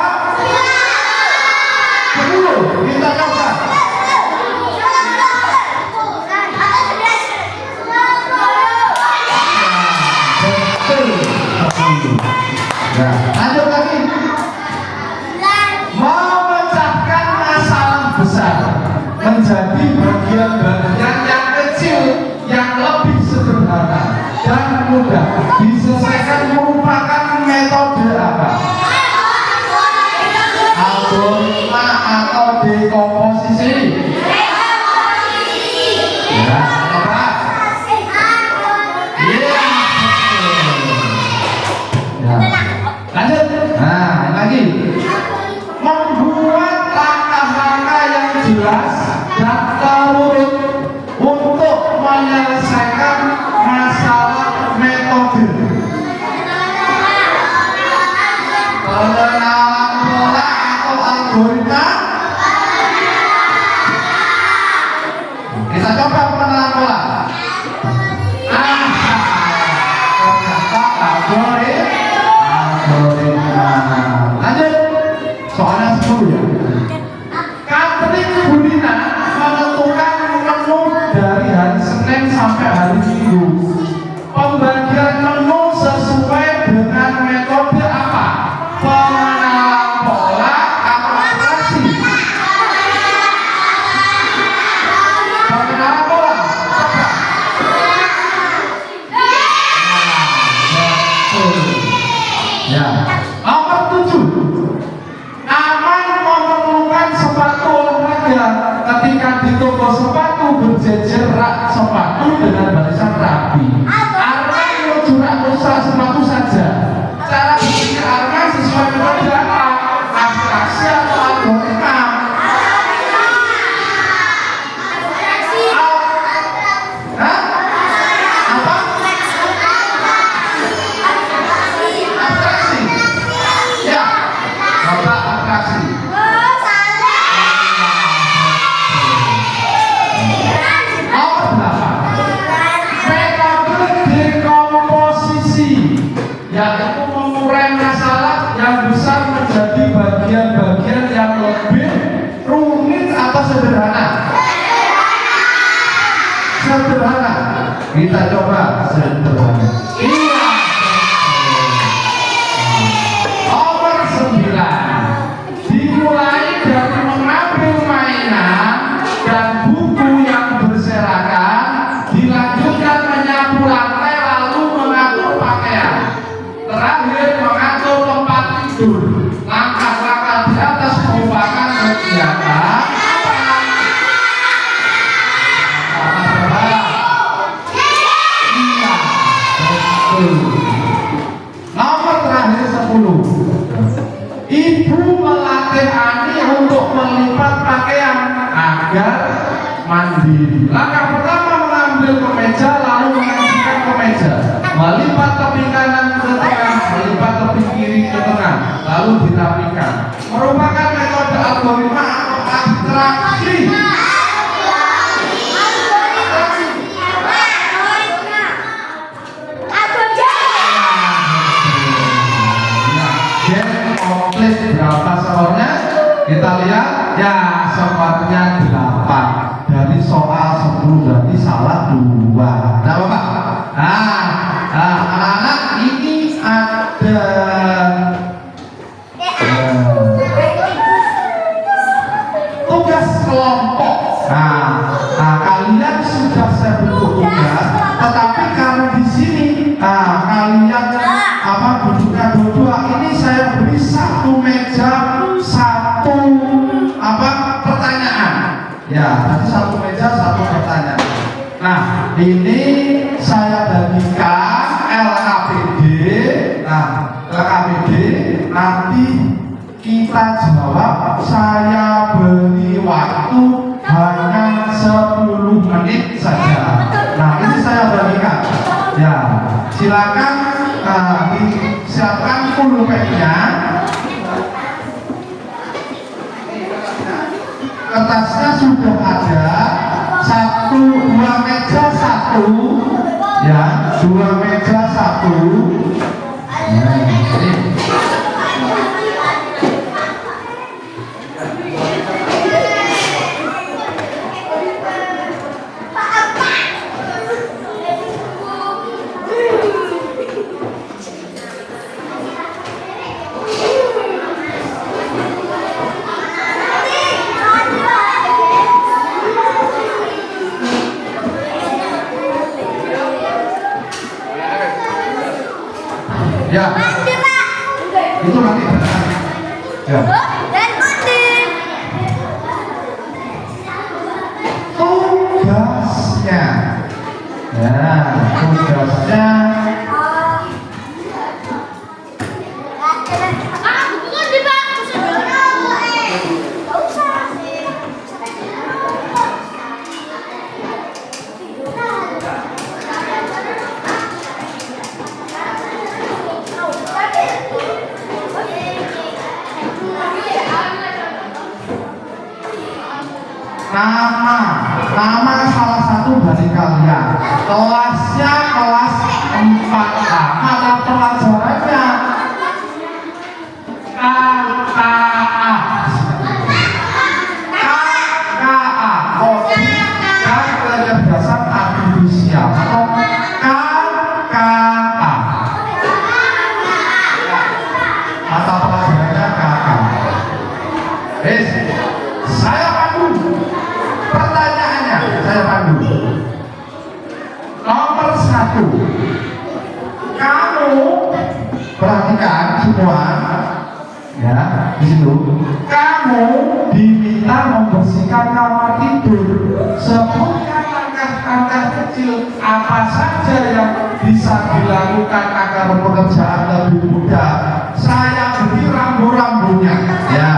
10. Kita coba. Betul. Ya, lanjut lagi. Memecahkan masalah besar menjadi bagian-bagian yang kecil yang lebih sederhana dan mudah diselesaikan merupakan metode apa? Algoritma atau dekomposisi. Ya, coba. Iya. Ya. Lanjut. Nah, lagi. Membuat langkah-langkah yang jelas dan terurut untuk menyelesaikan masalah metode. Pengenalan pola atau algoritma. Kita coba pengenalan pola. Ternyata algoritma. Lanjut. Soalnya 10 ya. Katrin Budina menentukan menu dari hari Senin sampai hari Minggu. Pembagian menu sesuai dengan metode apa? Pengenalan pola atau abstraksi? Pengenalan pola. Coba. Betul. Ya. Nomor 7. Aman memerlukan sepatu olahraga ketika di toko sepatu berjejer rak sepatu dengan barisan rapi. Arman menuju rak rusak sepatu saja. Cara berpikir Arman sesuai metode apa? Abstraksi atau algoritma? Hah? Apa? Abstraksi. Ya. Coba abstraksi. Nomor 8. Metode sederhana? Sederhana. Kita coba sederhana. Iya. Nomor 9. Dimulai dari mengambil mainan dan buku yang berserakan, dilanjutkan menyapu lantai lalu mengatur pakaian. Terakhir mengatur tempat tidur. Langkah-langkah di atas merupakan kegiatan nomor terakhir 10. Ibu melatih Ani untuk melipat pakaian agar mandiri. Langkah pertama mengambil kemeja lalu mengajukan kemeja, melipat tepi kanan ke tengah, melipat tepi kiri ke tengah, lalu dirapikan. Merupakan metode algoritma atau abstraksi. Komplit berapa skornya? Kita lihat ya, skornya 8 dari soal 10, berarti salah 2. Nah Bapak, anak-anak ini ada tugas kelompok. Kalian sudah saya bentuk tugas, tetapi kalau di sini kalian duduknya dua-dua, ini saya beri satu meja, satu pertanyaan. Ya, nanti satu meja, satu pertanyaan. Nah, ini saya bagikan LKPD. Nah, LKPD nanti kita jawab. Saya beri waktu hanya 10 menit saja. Nah, ini saya bagikan. Ya, silakan disiapkan pulpennya. Kertasnya sudah ada. 2 meja 1. Ya, 2 meja 1. Nah, ini. Ya, itu nanti ya. Tugasnya, ya, tugasnya nama salah satu dari kalian. Kelasnya kelas 4A. Mata pelajarannya KKA. KKA, objek dan kecerdasan artifisial atau KKA. Mata pelajarannya KKA. Saya pandu. Pertanyaannya saya pandu. Nomor 1. Kamu perhatikan semua, ya, di situ. Kamu diminta membersihkan kamar tidur. Sebutkan langkah-langkah kecil apa saja yang bisa dilakukan agar pekerjaan lebih mudah. Saya beri rambu-rambunya. Ya,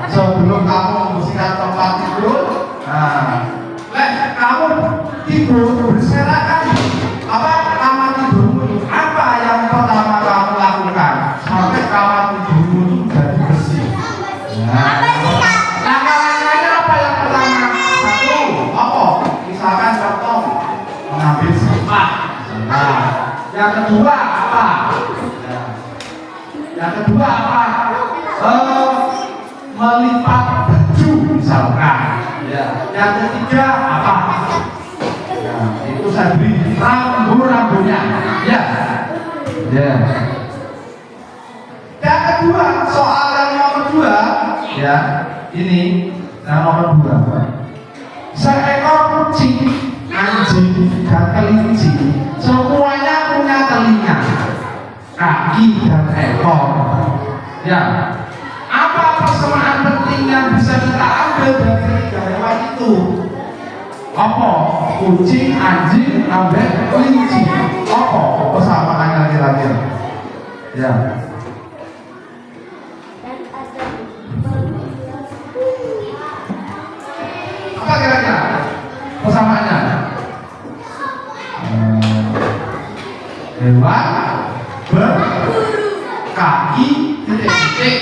sebelum kamu membersihkan tempat tidur, kamu tidur berserakan kamar tidurmu, apa yang pertama kamu lakukan sampai kamar tidurmu jadi bersih? Langkah-langkahnya apa yang pertama? 1, misalkan contoh mengambil sampah. Yang kedua apa? Yang kedua apa? Melipat baju misalkan. Ya. Yang ketiga apa? Ya, itu saya beri rambu-rambunya. Ya. Ya. Yang kedua, soal yang nomor 2, ya, ini yang nomor 2. Seekor kucing, anjing, dan kelinci semuanya punya telinga, kaki, dan ekor. Ya, apa persamaan penting yang bisa kita ambil dari ketiga hewan itu? Apa? Kucing, anjing, ambek, kelinci. Apa persamaannya kira-kira? Ya. Apa kira-kira persamaannya? Hewan berkaki titik-titik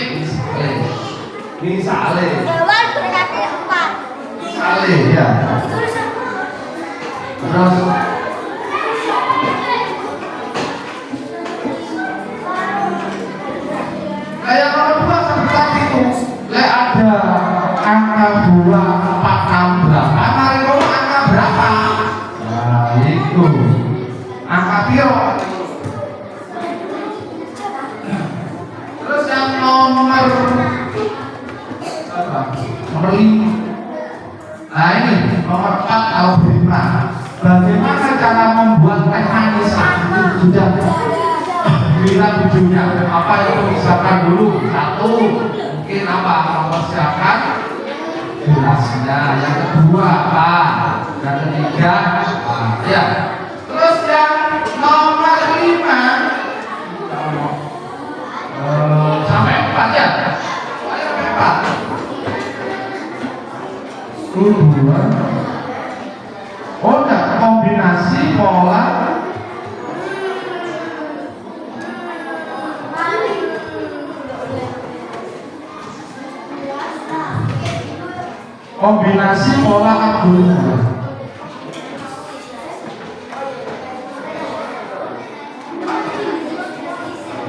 misalnya Hewan berkaki 4. misalnya ya. Terus kayak nomor 2 seperti itu. Lek ada angka 2, 4, 6 berapa? Mari ngomong angka berapa? Nah itu angka piro. Terus yang nomor apa? Nomor 5. Nah ini nomor 4 atau 5. Bagaimana cara membuat teh manis? Itu sudah bilang tujuannya apa itu misalkan dulu 1 mungkin apa mempersiapkan durasinya, yang kedua apa, yang ketiga apa, ya. Terus yang nomor 5 sampai 4 ya, sampai 4 kedua, oh enggak, kombinasi pola algoritma.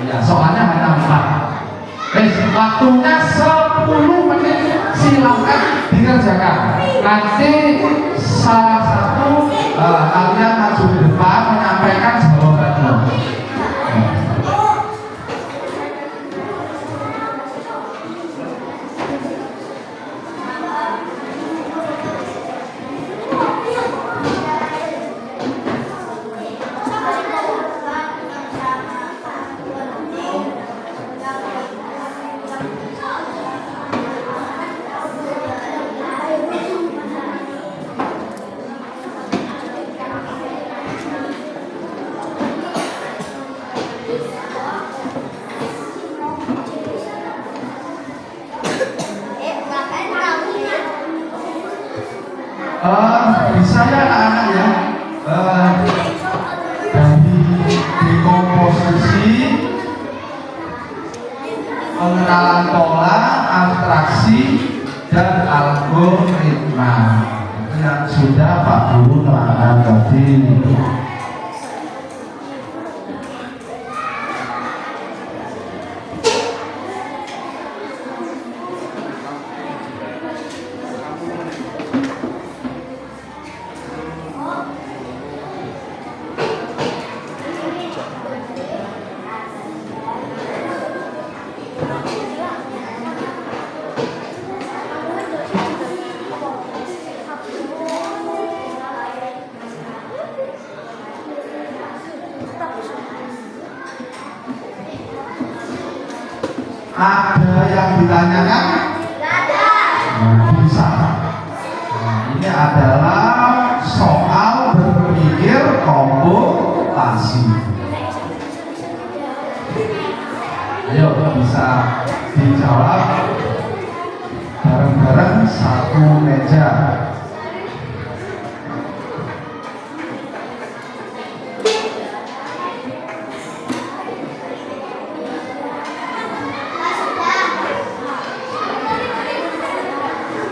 Ya, soalnya hanya 4. Waktunya 10 menit, silakan dikerjakan. Nanti salah satu kalian maju di depan menyampaikan jawabannya. Bisa ya anak-anak ya, dari dekomposisi, pengenalan pola, abstraksi, dan algoritma. Itu yang sudah Pak Guru terangkan tadi. Ada yang ditanyakan? Bisa. Ini adalah soal berpikir komputasi. Ayo bisa dijawab bareng-bareng satu meja.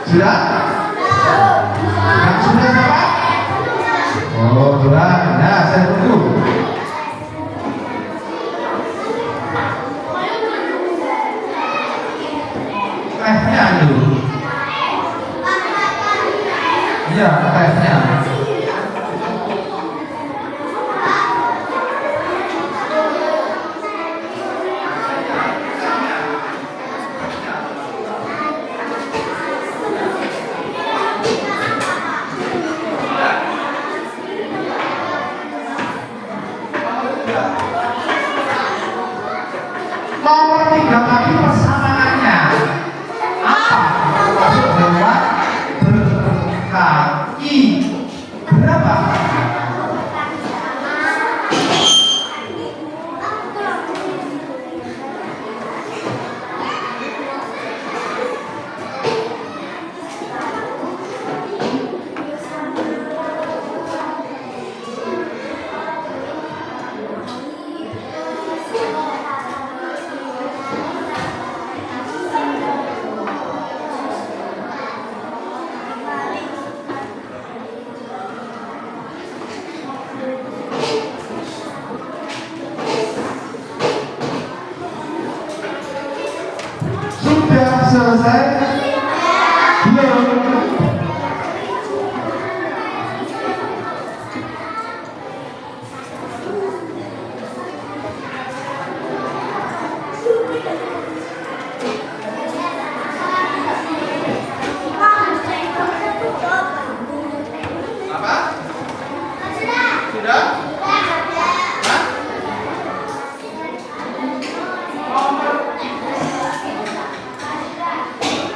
Sudah? Yang sudah siapa? Oh, sudah. Nah, saya tunggu. Tehnya dulu. Nomor 3 tadi persamaannya apa? Masuk hewan berkaki berapa? Sudah selesai? Belum? Apa? Sudah? Hah?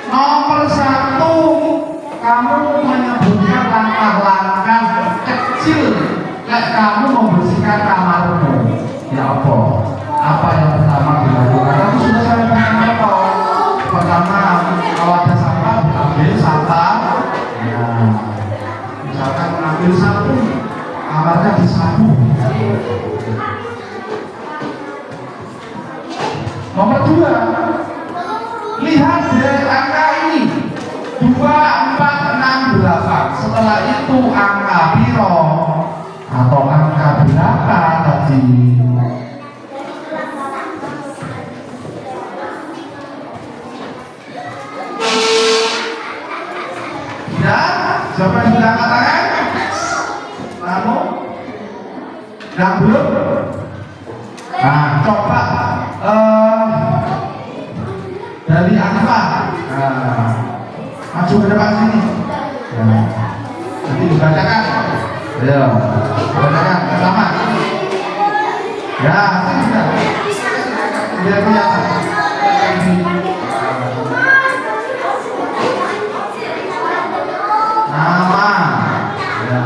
Nomor 1, kamu menyebutkan langkah-langkah kecil kayak kamu membersihkan kamarmu. Ya apa? Apa yang pertama dilakukan? Kamu sudah sampai dengan apa? Pertama, kalau ada sampah diambil sampah. Ya, misalkan mengambil sapu, kamarnya disapu. Nomor 2, lihat dari angka ini 2, 4, 6, 8. Setelah itu angka piro atau angka berapa tadi? Ya, siapa yang sudah angkat tangan? Kamu? Yang belum? Nah, coba dari angka, maju ke depan sini. Nanti dibacakan. Ayo, bacakan pertama. Ya, sini sudah. Biar kelihatan. Nama. Ya.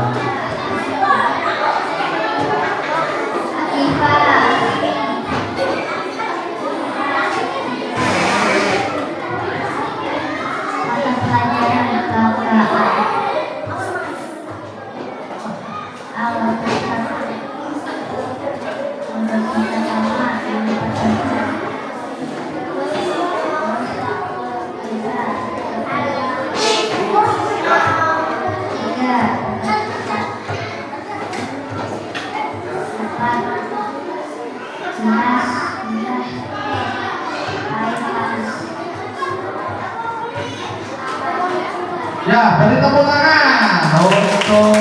Ya, beri tepuk tangan untuk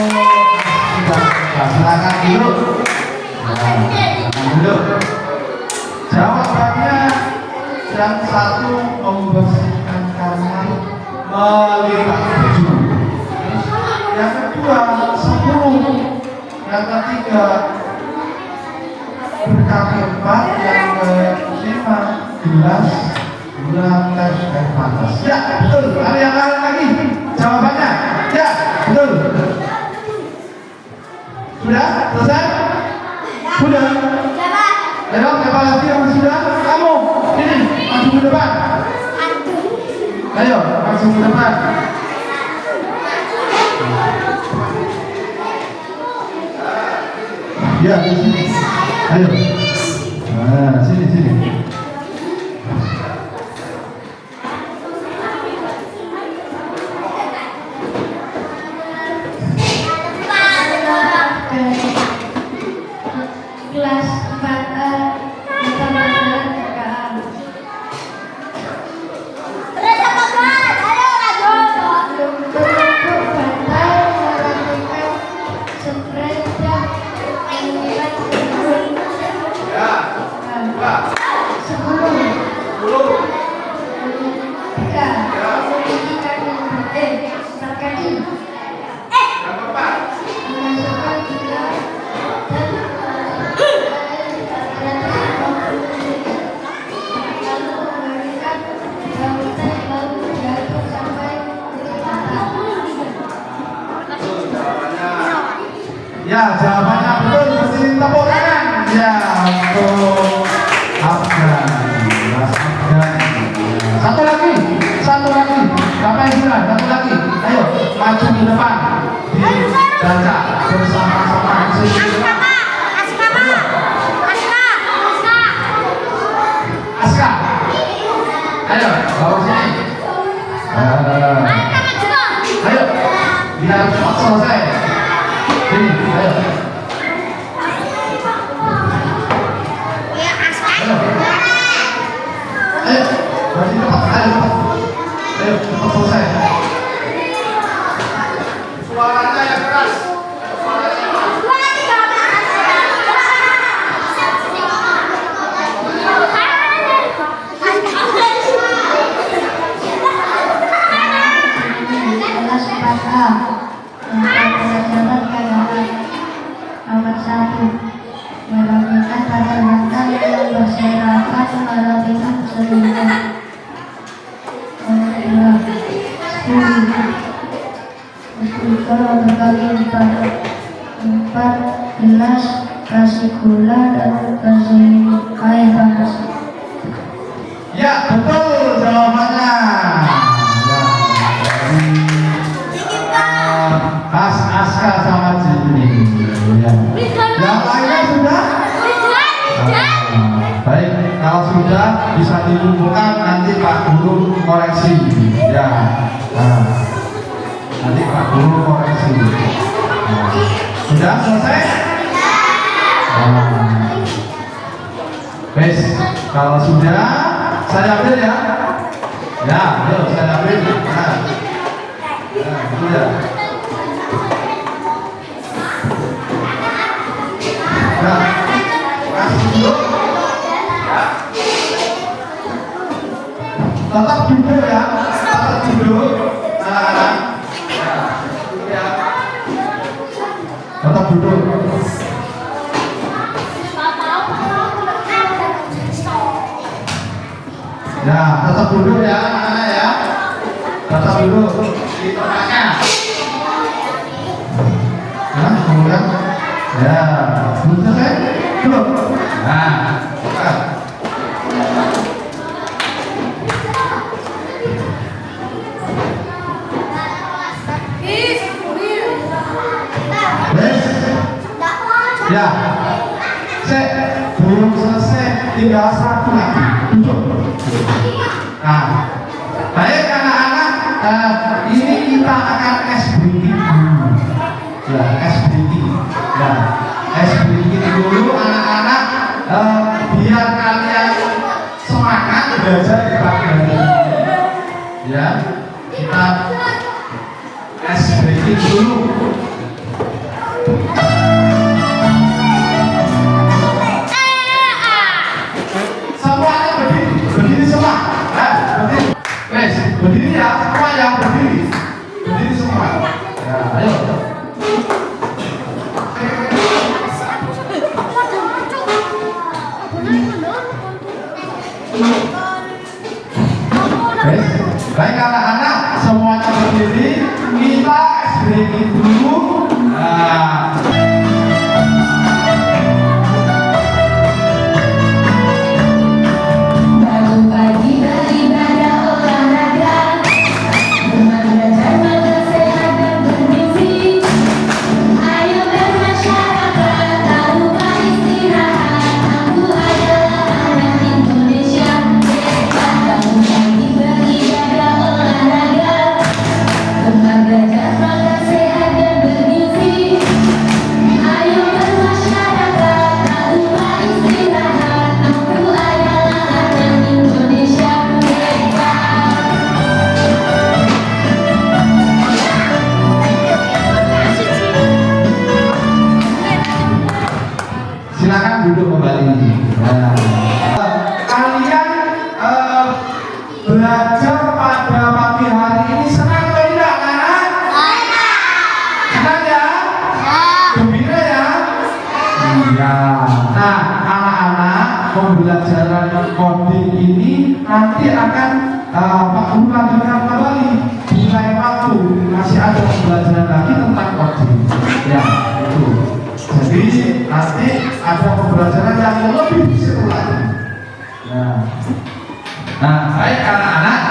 silakan dulu. Dulu. Jawabannya yang 1 membersihkan kamar, melipat baju. Yang kedua 10. Yang ketiga berkaki 4. Yang kelima gelas gula teh air panas. Ya, betul. Ada yang lain lagi? Jawabannya? Ya, betul. Sudah? Selesai? Sudah? Ayo, siapa lagi yang sudah? Kamu, ini, maju ke depan. Ayo, maju ke depan. Ya, di sini. Ayo. Nah, sini. Kelas 4A bersama dengan KKA. Untuk bantal merapikan spray dan mengikat Ya. selesai. Ini, ayo. Ayo, masih cepat, ayo cepat selesai. Suaranya yang keras. Kelas 4A untuk pelajaran KKN nomor 1 merapikan kacamata yang berserakan merapikan selimut. Nomor 2 speaker berbagi 4 gelas, kasih gula dan kasih air panas. Ya, betul jawabannya. As Aska sama Jimmy. Ya. Yang lainnya sudah? Baik, kalau sudah bisa dikumpulkan nanti Pak Guru koreksi. Ya. Nanti Pak Guru koreksi. Sudah selesai? Wes, kalau sudah saya ambil ya. Ya, yuk saya ambil. Sudah. Tetap duduk ya, tetap duduk. Tetap duduk. Ya, tetap duduk ya, anak-anak ya. Tetap duduk di tempatnya. Nah, kemudian, ya, belum selesai? Belum. Nah, bukan. Ya, belum selesai, tinggal satu lagi. Duduk. Nah, baik anak-anak, ini kita akan es breaking dulu. Ya, es breaking. Ya, es breaking dulu anak-anak, biar kalian semangat belajar di pagi hari ini. Ya, kita es breaking dulu. Berdiri ya, semua yang berdiri. Berdiri semua. Ya, ayo. Baik anak-anak, semuanya berdiri. Kita breaking dulu. Silakan duduk kembali. Nah, kalian belajar pada pagi hari ini senang atau tidak, anak? Senang ya? Gembira ya? Iya. Nah, anak-anak, pembelajaran coding ini nanti akan Pak Guru lanjutkan kembali di lain waktu. Masih ada pembelajaran lagi tentang coding. Ya, itu. Jadi nanti ada pembelajaran yang lebih seru lagi. Nah, baik anak-anak,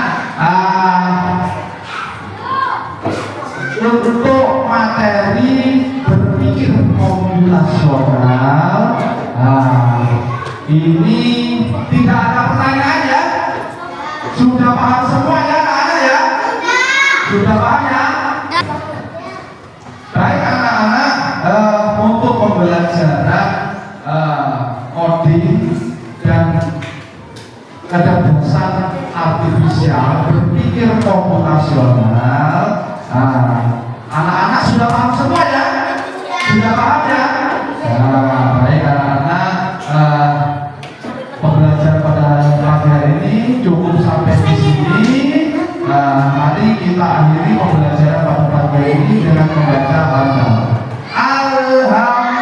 untuk materi berpikir komputasional, ini tidak ada pertanyaan ya. Sudah paham semua ya anak-anak ya? Sudah paham ya? coding dan kecerdasan artifisial, berpikir komputasional. Anak-anak sudah paham semua ya? Sudah paham ya? Baik anak-anak, pembelajaran pada pagi hari ini cukup sampai di sini. Mari kita akhiri pembelajaran pada pagi hari ini dengan membaca hamdalah. Alhamdulillah,